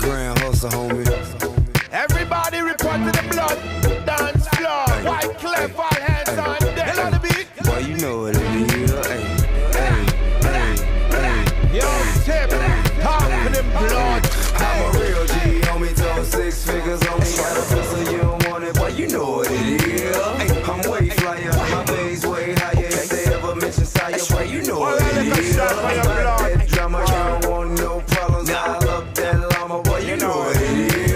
Grand hustle, homie. Everybody report to the blood. Dance floor. White clef, all hands on deck. Hello, the beat. Boy, you know what it is. Yo, tip. Talk to them blood. I'm a real G, homie. Told 6 figures on me. Got a pistol, you don't want it. Boy, you know what it is. I'm way flyer. My pay's way higher. If they ever mention Sire, boy, you know what it is. That drama, you don't want no problems. I love that llama, boy, you know what it is.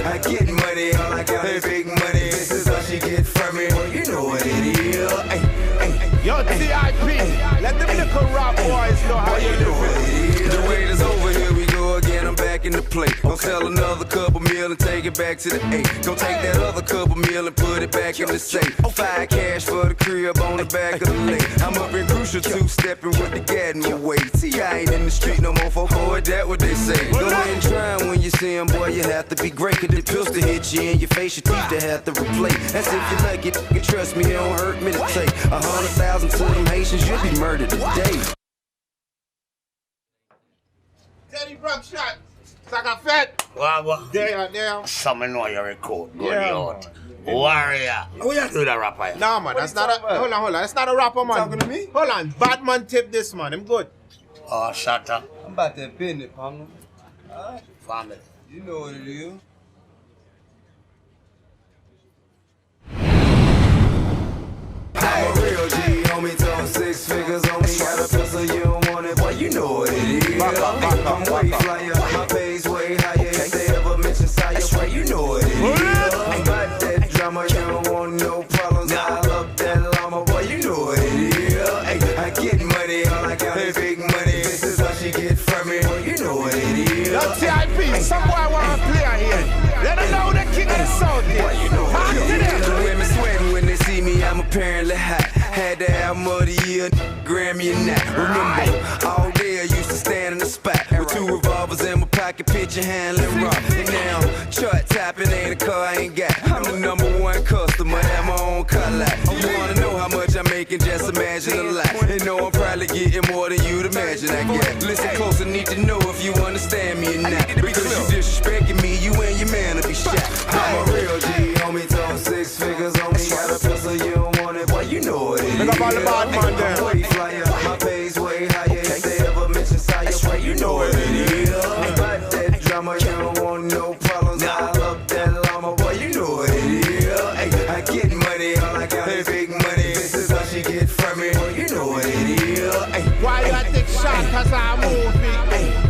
I get money, all I got is big money. This is all she get from me, boy, you know what it is. Yo, TIP, let them little rap boys know how you do it. The wait is over, here we go again, I'm back in the play. Gonna sell another couple meal and take it back to the 8. Gonna take that other couple meal and put it back in the safe. 5 cash for the crib on the back of the lake. I'm up in Crucial 2, stepping with the Gadden away. See, I ain't in the street no more, for boy, that what they say. Go ahead and try 'em when you see 'em, boy, you have to be great. Cause the pistol hit you in your face, your teeth they have to replace. That's if you like it, you trust me, it don't hurt me to take 100,000 to them Haitians, you'll be murdered today. Teddy Brook shot. Saka Fett. What? There. Some know your record. Good Yeah, Lord. Warrior. Who you do the rapper? Here? Nah, man, that's not a. Hold on. That's not a rapper, man. Talking to me? Hold on. Batman tip this, man. I'm good. Oh, shut up. I'm about to pin it, partner. Alright, Family. you know what it is. I'm a real G, homie, told 6 figures on me. Got a pistol, you don't want it, boy, you know what it is. I'm way flyer, my pay's way higher. If they ever mention Sire, boy, you know what it is. About that drama, you don't want no problems. I love that llama, boy, you know what it is. I get money, all I got is big money. This is all she get from me, boy, you know what it is. Yo, TIP, some boy want to play here. Let them know the king of the south here. Boy, you know Talk what to it is. The them. women sweating when they see me, I'm apparently hot. Had the album of the year, Grammy and that. Remember, all day I used to stand in the spot with 2 revolvers in my pocket, picture handling rock. And now, chart tapping ain't a car I ain't got. I'm the #1 customer, have my own car lot. You wanna know how much I'm making, just imagine a lot. And know I'm probably getting more than you'd imagine I get. Listen close, I need to know if you understand me or not. Because you disrespecting me, you and your man will be shot. I'm a real G, homie, told 6 figures on me. Got a pistol, you don't want it, boy, you know what it is. Look up all the bad man there. I'm way flyer, my pay's way higher. If they ever mention Sire, boy, you know what it is. About that drama, you don't want no problems. I love that llama, boy, you know what it is. I get money, all I got is big money. This is all she get from me, boy, you know what it is. Why you take shot cause I'm moving?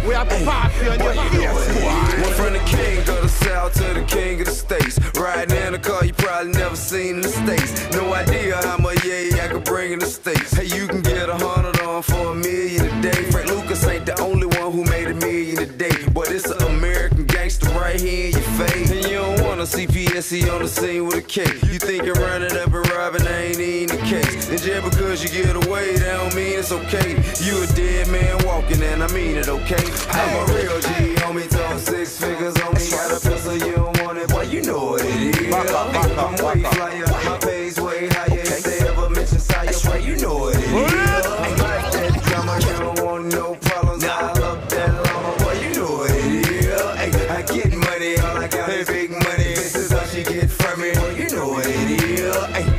We have party on your face, boy. Went from the king of the south to the king of the states. Riding in a car you probably never seen in the States. No idea how much I could bring in the States. Hey, you can get 100 on for $1 million a day. Frank Lucas ain't the only one who made $1 million a day. But it's an American gangster right here in your face. And you don't want a CPSC on the scene with a K. You think you're running up and robbing, that ain't even the case. And just because you get away, that don't mean it's okay. You a dead man walking, and I mean it, okay? I'm a real G, homie, told 6 figures on me. Got a pistol, you don't want it, boy, you know what it is. I'm way flyer, my pay's way higher. If they ever mention Sire, boy, you know what it is. About that drama, you don't want no problems. I love that llama, boy, you know what it is. I get money, all I got is big money. This is all she get from me, boy, you know what it is.